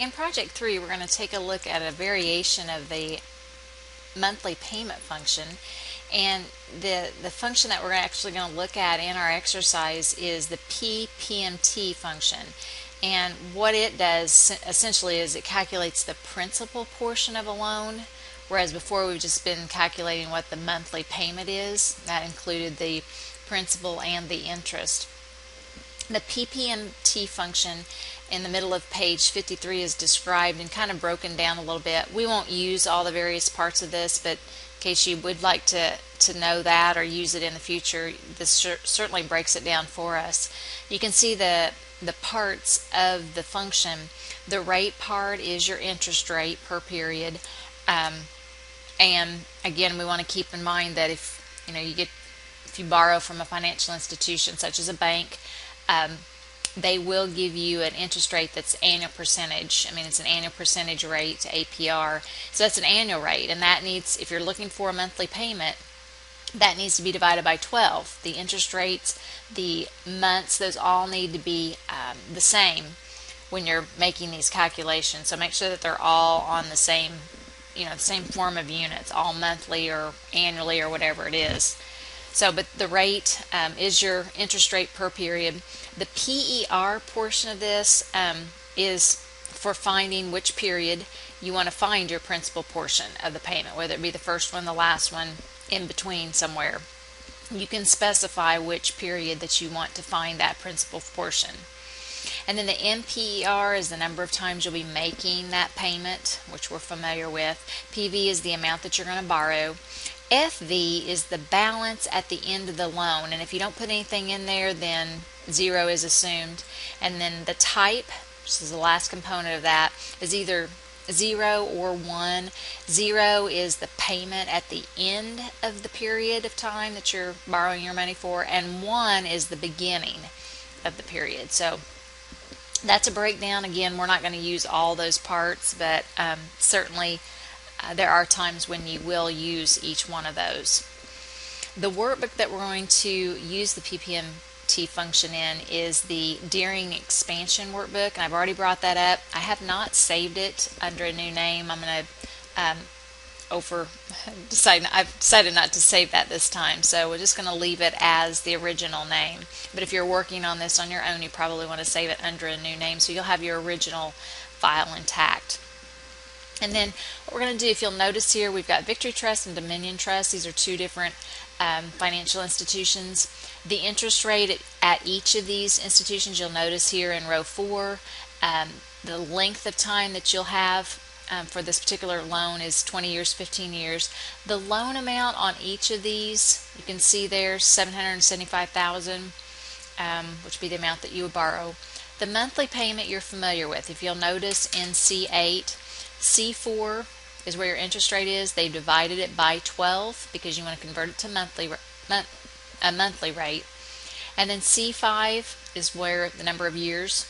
In Project 3, we're going to take a look at a variation of the monthly payment function, and the function that we're actually going to look at in our exercise is the PPMT function. And what it does essentially is it calculates the principal portion of a loan, whereas before we've just been calculating what the monthly payment is. That included the principal and the interest. The PPMT function in the middle of page 53 is described and kind of broken down a little bit. We won't use all the various parts of this, but in case you would like to know that or use it in the future, this certainly breaks it down for us. You can see the parts of the function. The rate part is your interest rate per period, and again, we want to keep in mind that if you borrow from a financial institution such as a bank, they will give you an interest rate that's annual percentage. It's an annual percentage rate, APR. So that's an annual rate, and that needs, if you're looking for a monthly payment, that needs to be divided by 12. The interest rates, the months, those all need to be the same when you're making these calculations. So make sure that they're all on the same, the same form of units, all monthly or annually or whatever it is. So, but the rate is your interest rate per period. The PER portion of this is for finding which period you want to find your principal portion of the payment, whether it be the first one, the last one, in between somewhere. You can specify which period that you want to find that principal portion. And then the MPER is the number of times you'll be making that payment, which we're familiar with. PV is the amount that you're going to borrow. FV is the balance at the end of the loan, and if you don't put anything in there, then 0 is assumed. And then the type, which is the last component of that, is either 0 or 1. 0 is the payment at the end of the period of time that you're borrowing your money for, and 1 is the beginning of the period. So that's a breakdown. Again, we're not going to use all those parts, but certainly there are times when you will use each one of those. The workbook that we're going to use the PPMT function in is the Deering Expansion Workbook, and I've already brought that up. I have not saved it under a new name. I'm going to I've decided not to save that this time, so we're just going to leave it as the original name. But if you're working on this on your own, you probably want to save it under a new name so you'll have your original file intact. And then what we're going to do, if you'll notice here, we've got Victory Trust and Dominion Trust. These are two different financial institutions. The interest rate at each of these institutions, you'll notice here in row 4, the length of time that you'll have for this particular loan is 20 years, 15 years. The loan amount on each of these, you can see there, $775,000, which would be the amount that you would borrow. The monthly payment you're familiar with. If you'll notice in C8, C4 is where your interest rate is. They've divided it by 12 because you want to convert it to a monthly rate. And then C5 is where the number of years,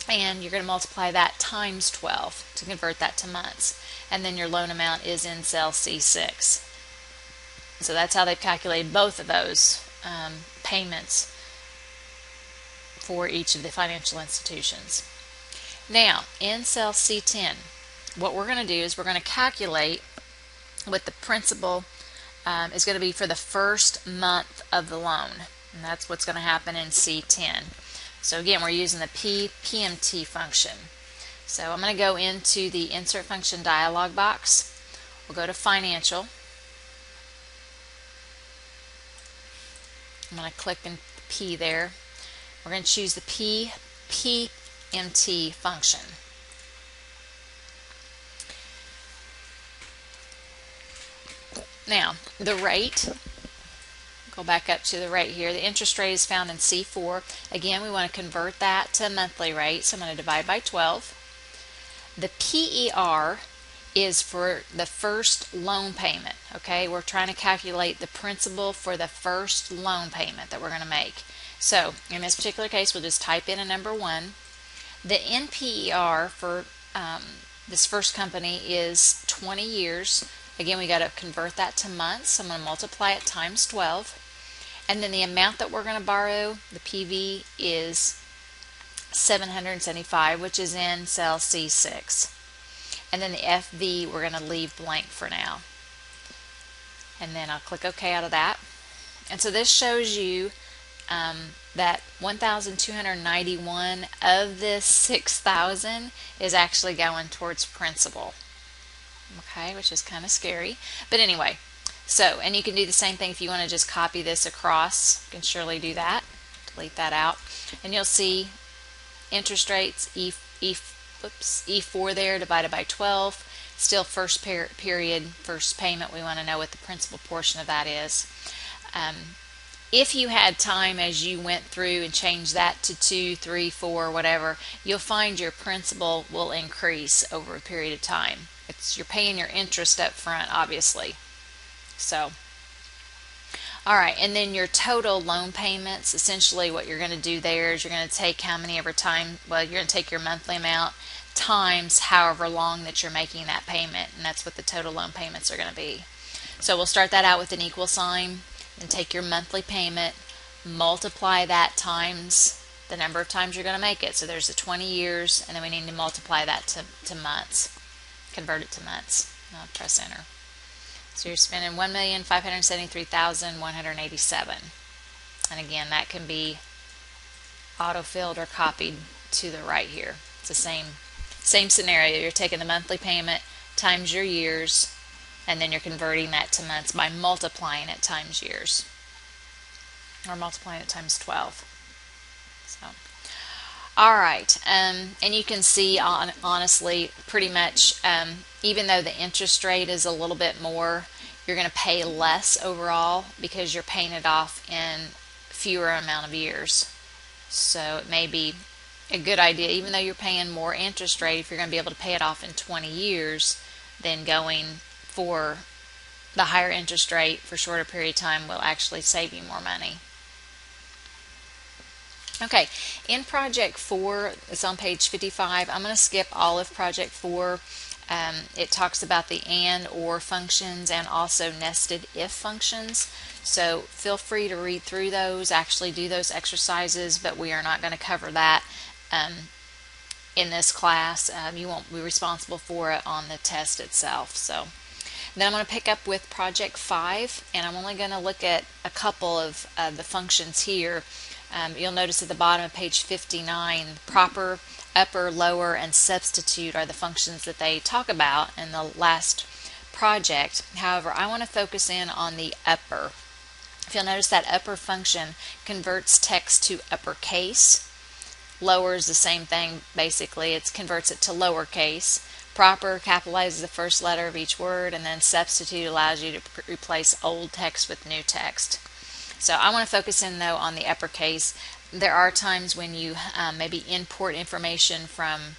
and you're going to multiply that times 12 to convert that to months. And then your loan amount is in cell C6. So that's how they've calculated both of those payments for each of the financial institutions. Now, in cell C10, what we're going to do is we're going to calculate what the principal is going to be for the first month of the loan. And that's what's going to happen in C10. So again, we're using the PPMT function. So I'm going to go into the Insert Function dialog box. We'll go to Financial. I'm going to click in P there. We're going to choose the PPMT function. Now, the rate, go back up to the rate here. The interest rate is found in C4. Again, we want to convert that to a monthly rate, so I'm going to divide by 12. The PER is for the first loan payment. Okay, we're trying to calculate the principal for the first loan payment that we're going to make. So, in this particular case, we'll just type in a number 1. The NPER for this first company is 20 years. Again, we got to convert that to months, so I'm going to multiply it times 12. And then the amount that we're going to borrow, the PV, is $775, which is in cell C6. And then the FV we're going to leave blank for now. And then I'll click OK out of that. And so this shows you that 1,291 of this 6,000 is actually going towards principal. Okay, which is kind of scary. But anyway, so, and you can do the same thing if you want to just copy this across. You can surely do that. Delete that out. And you'll see interest rates, E4 there divided by 12. Still first period, first payment. We want to know what the principal portion of that is. If you had time as you went through and changed that to 2, 3, 4, whatever, you'll find your principal will increase over a period of time. You're paying your interest up front, obviously. So, all right, and then your total loan payments, essentially what you're going to do there is you're going to take how many ever time, well, you're going to take your monthly amount times however long that you're making that payment, and that's what the total loan payments are going to be. So we'll start that out with an equal sign, and take your monthly payment, multiply that times the number of times you're going to make it. So there's the 20 years, and then we need to multiply that to months. Convert it to months. I'll press enter. So you're spending $1,573,187. And again, that can be auto-filled or copied to the right here. It's the same scenario. You're taking the monthly payment times your years, and then you're converting that to months by multiplying it times years, or multiplying it times 12. So, all right, and you can see honestly, pretty much, even though the interest rate is a little bit more, you're going to pay less overall because you're paying it off in fewer amount of years. So it may be a good idea, even though you're paying more interest rate, if you're going to be able to pay it off in 20 years, then going for the higher interest rate for a shorter period of time will actually save you more money. Okay, in Project 4, it's on page 55. I'm going to skip all of Project 4. It talks about the and, or functions, and also nested if functions. So feel free to read through those, actually do those exercises, but we are not going to cover that in this class. You won't be responsible for it on the test itself. So then I'm going to pick up with Project 5, and I'm only going to look at a couple of the functions here. You'll notice at the bottom of page 59, proper, upper, lower, and substitute are the functions that they talk about in the last project. However, I want to focus in on the upper. If you'll notice, that upper function converts text to uppercase. Lower is the same thing, basically. It converts it to lowercase. Proper capitalizes the first letter of each word, and then substitute allows you to replace old text with new text. So I want to focus in, though, on the uppercase. There are times when you maybe import information from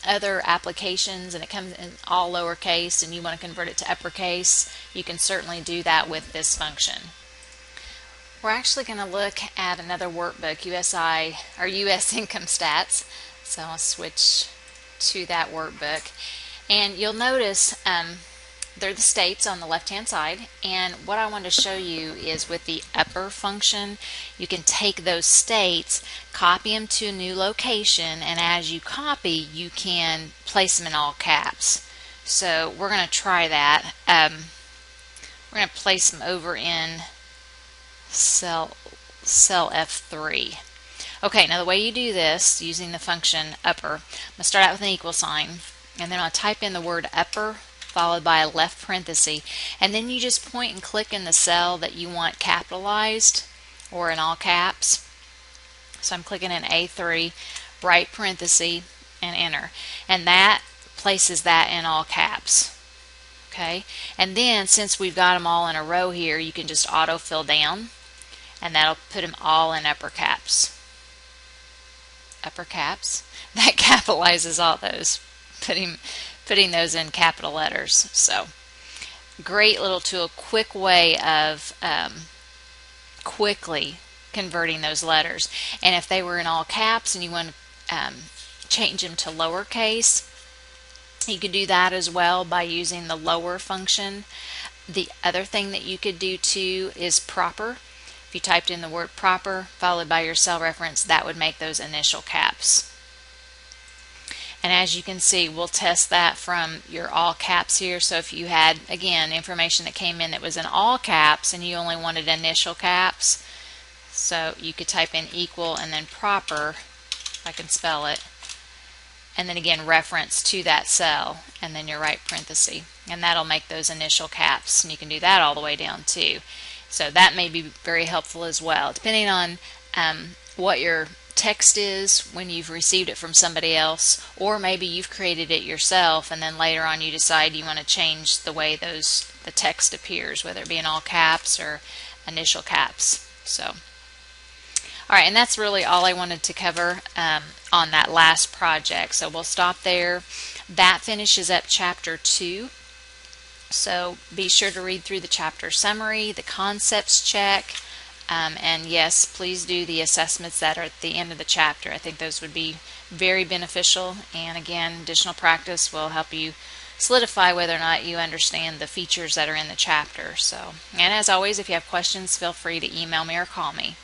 other applications and it comes in all lowercase and you want to convert it to uppercase. You can certainly do that with this function. We're actually going to look at another workbook, USI or US Income Stats. So I'll switch to that workbook, and you'll notice they're the states on the left hand side, and what I want to show you is with the upper function you can take those states, copy them to a new location, and as you copy you can place them in all caps. So we're going to try that. We're going to place them over in cell F3. Okay, now the way you do this using the function upper, I'm going to start out with an equal sign, and then I'll type in the word upper followed by a left parenthesis, and then you just point and click in the cell that you want capitalized or in all caps. So I'm clicking in A3, right parenthesis, and enter, and that places that in all caps. Okay, and then since we've got them all in a row here, you can just auto fill down, and that'll put them all in upper caps. Upper caps. That capitalizes all those, putting those in capital letters. So great little tool, quick way of quickly converting those letters. And if they were in all caps and you want to change them to lowercase, you could do that as well by using the lower function. The other thing that you could do too is proper. If you typed in the word proper followed by your cell reference, that would make those initial caps. And as you can see, we'll test that from your all caps here. So if you had, again, information that came in that was in all caps and you only wanted initial caps, so you could type in equal and then proper, if I can spell it, and then again reference to that cell and then your right parenthesis, and that'll make those initial caps, and you can do that all the way down too. So that may be very helpful as well, depending on what your text is when you've received it from somebody else, or maybe you've created it yourself and then later on you decide you want to change the way the text appears, whether it be in all caps or initial caps. So alright, and that's really all I wanted to cover on that last project. So we'll stop there. That finishes up chapter 2. So be sure to read through the chapter summary, the concepts check, and yes, please do the assessments that are at the end of the chapter. I think those would be very beneficial, and again, additional practice will help you solidify whether or not you understand the features that are in the chapter. So, and as always, if you have questions, feel free to email me or call me.